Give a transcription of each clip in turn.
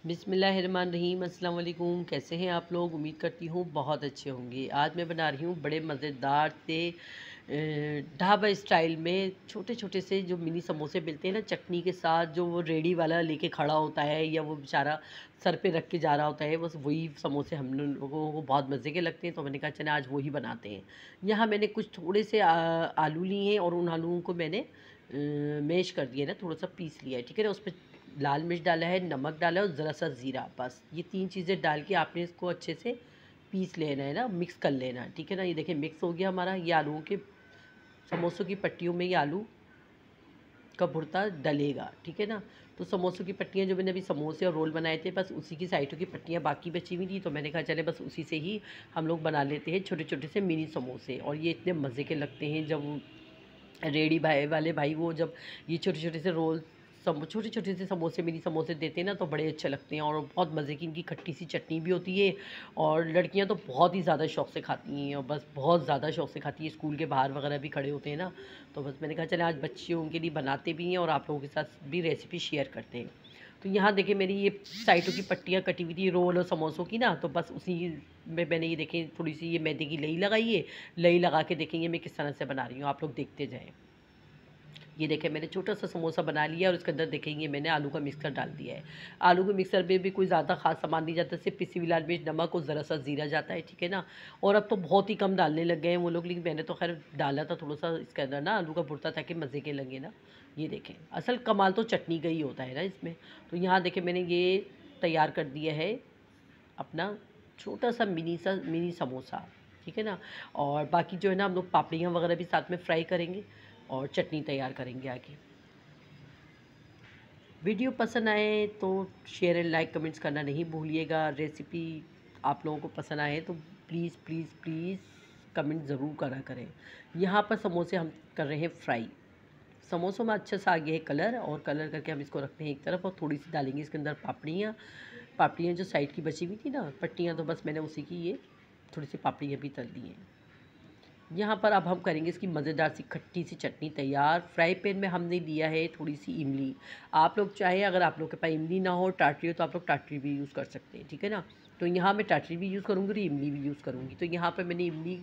बिस्मिल्लाहिर्रहमानिर्रहीम। अस्सलाम वालेकुम। कैसे हैं आप लोग? उम्मीद करती हूँ बहुत अच्छे होंगे। आज मैं बना रही हूँ बड़े मज़ेदार से ढाबा स्टाइल में छोटे छोटे से जो मिनी समोसे मिलते हैं ना, चटनी के साथ, जो वो रेडी वाला लेके खड़ा होता है या वो बेचारा सर पे रख के जा रहा होता है, बस वही समोसे हम लोगों को बहुत मज़े के लगते हैं। तो मैंने कहा चले आज वही बनाते हैं। यहाँ मैंने कुछ थोड़े से आलू लिए हैं और उन आलूओं को मैंने मैश कर दिया ना, थोड़ा सा पीस लिया है, ठीक है ना। उस पर लाल मिर्च डाला है, नमक डाला है और ज़रा सा ज़ीरा, बस ये 3 चीज़ें डाल के आपने इसको अच्छे से पीस लेना है ना, मिक्स कर लेना है, ठीक है ना। ये देखिए मिक्स हो गया हमारा। ये आलूओं के समोसों की पट्टियों में ये आलू का भुर्ता डलेगा, ठीक है ना। तो समोसों की पट्टियाँ जो मैंने अभी समोसे और रोल बनाए थे, बस उसी की साइडों की पट्टियाँ बाकी बची हुई थी, तो मैंने कहा चले बस उसी से ही हम लोग बना लेते हैं छोटे छोटे से मिनी समोसे। और ये इतने मज़े के लगते हैं जब रेडी भाई वाले भाई वो जब ये छोटे छोटे से रोल छोटे छोटे से समोसे मिनी समोसे देते हैं ना, तो बड़े अच्छे लगते हैं और बहुत मज़े की इनकी खट्टी सी चटनी भी होती है। और लड़कियां तो बहुत ही ज़्यादा शौक़ से खाती हैं, और बस बहुत ज़्यादा शौक़ से खाती हैं। स्कूल के बाहर वगैरह भी खड़े होते हैं ना, तो बस मैंने कहा चले आज बच्चियों के लिए बनाते भी हैं और आप लोगों के साथ भी रेसिपी शेयर करते हैं। तो यहाँ देखिए मेरी ये साइडों की पट्टियाँ कटी हुई थी रोल और समोसों की ना, तो बस उसी में मैंने ये देखें थोड़ी सी ये मैदे की लई लगाई है। लई लगा के देखेंगे मैं किस तरह से बना रही हूँ, आप लोग देखते जाएँ। ये देखें मैंने छोटा सा समोसा बना लिया और उसके अंदर देखेंगे मैंने आलू का मिक्सर डाल दिया है। आलू के मिक्सर में भी कोई ज़्यादा खास सामान नहीं जाता, सिर्फ पिसी हुई लाल मिर्च, नमक और ज़रा सा ज़ीरा जाता है, ठीक है ना। और अब तो बहुत ही कम डालने लग गए हैं वो लोग, लेकिन मैंने तो खैर डाला था थोड़ा सा इसके अंदर ना आलू का भुर्ता, ताकि मज़े के लगे ना। ये देखें असल कमाल तो चटनी का ही होता है ना इसमें। तो यहाँ देखें मैंने ये तैयार कर दिया है अपना छोटा सा मिनी समोसा, ठीक है ना। और बाकी जो है ना हम लोग पापड़ियाँ वगैरह भी साथ में फ्राई करेंगे और चटनी तैयार करेंगे आगे। वीडियो पसंद आए तो शेयर एंड लाइक कमेंट्स करना नहीं भूलिएगा। रेसिपी आप लोगों को पसंद आए तो प्लीज़ प्लीज़ प्लीज़ कमेंट ज़रूर करा करें। यहाँ पर समोसे हम कर रहे हैं फ्राई। समोसों में अच्छा सा आ गया है कलर, और कलर करके हम इसको रखते हैं एक तरफ, और थोड़ी सी डालेंगे इसके अंदर पापड़ियाँ। पापड़ियाँ जो साइड की बची हुई थी ना पट्टियाँ, तो बस मैंने उसी की ये थोड़ी सी पापड़ियाँ भी तल दी हैं। यहाँ पर अब हम करेंगे इसकी मज़ेदार सी खट्टी सी चटनी तैयार। फ्राई पैन में हमने लिया है थोड़ी सी इमली। आप लोग चाहें, अगर आप लोग के पास इमली ना हो, टाटरी हो, तो आप लोग टाटरी भी यूज़ कर सकते हैं, ठीक है ना। तो यहाँ मैं टाटरी भी यूज़ करूँगी और इमली भी यूज़ करूँगी। तो यहाँ पर मैंने इमली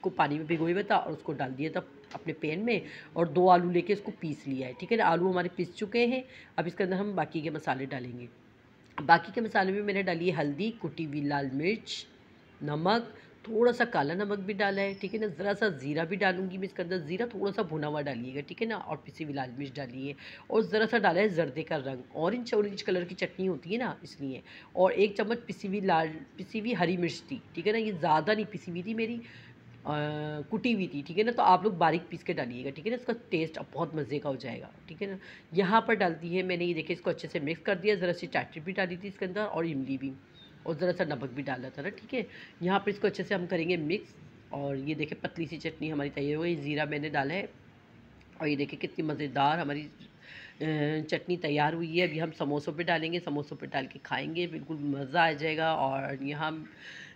को पानी में भिगोए हुआ था और उसको डाल दिया था अपने पैन में, और 2 आलू लेके इसको पीस लिया है, ठीक है ना। आलू हमारे पीस चुके हैं। अब इसके अंदर हम बाकी के मसाले डालेंगे। बाकी के मसाले में मैंने डाली है हल्दी, कुटी हुई लाल मिर्च, नमक, थोड़ा सा काला नमक भी डाला है, ठीक है ना। ज़रा सा ज़ीरा भी डालूंगी मैं इसके अंदर, ज़ीरा थोड़ा सा भुना हुआ डालिएगा, ठीक है ना। और पिसी हुई लाल मिर्च डाली है, और ज़रा सा डाला है जर्दे का रंग, ऑरेंज ऑरेंज कलर की चटनी होती है ना इसलिए। और 1 चम्मच पिसी हुई हरी मिर्च थी, ठीक है ना। ये ज़्यादा नहीं पिसी हुई थी मेरी, कुटी हुई थी, ठीक है ना। तो आप लोग बारीक पीस के डालिएगा, ठीक है ना। इसका टेस्ट अब बहुत मज़े का हो जाएगा, ठीक है ना। यहाँ पर डालती है मैंने, ये देखिए इसको अच्छे से मिक्स कर दिया। ज़रा सी चाटरी भी डाली थी इसके अंदर और इमली भी, और ज़रा सा नमक भी डाला था ना, ठीक है। यहाँ पर इसको अच्छे से हम करेंगे मिक्स। और ये देखिए पतली सी चटनी हमारी तैयार हो गई। ज़ीरा मैंने डाला है, और ये देखिए कितनी मज़ेदार हमारी चटनी तैयार हुई है। अभी हम समोसों पे डालेंगे, समोसों पे डाल के खाएंगे, बिल्कुल मज़ा आ जाएगा। और यहाँ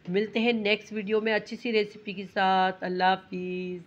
मिलते हैं नेक्स्ट वीडियो में अच्छी सी रेसिपी के साथ। अल्लाह हाफिज़।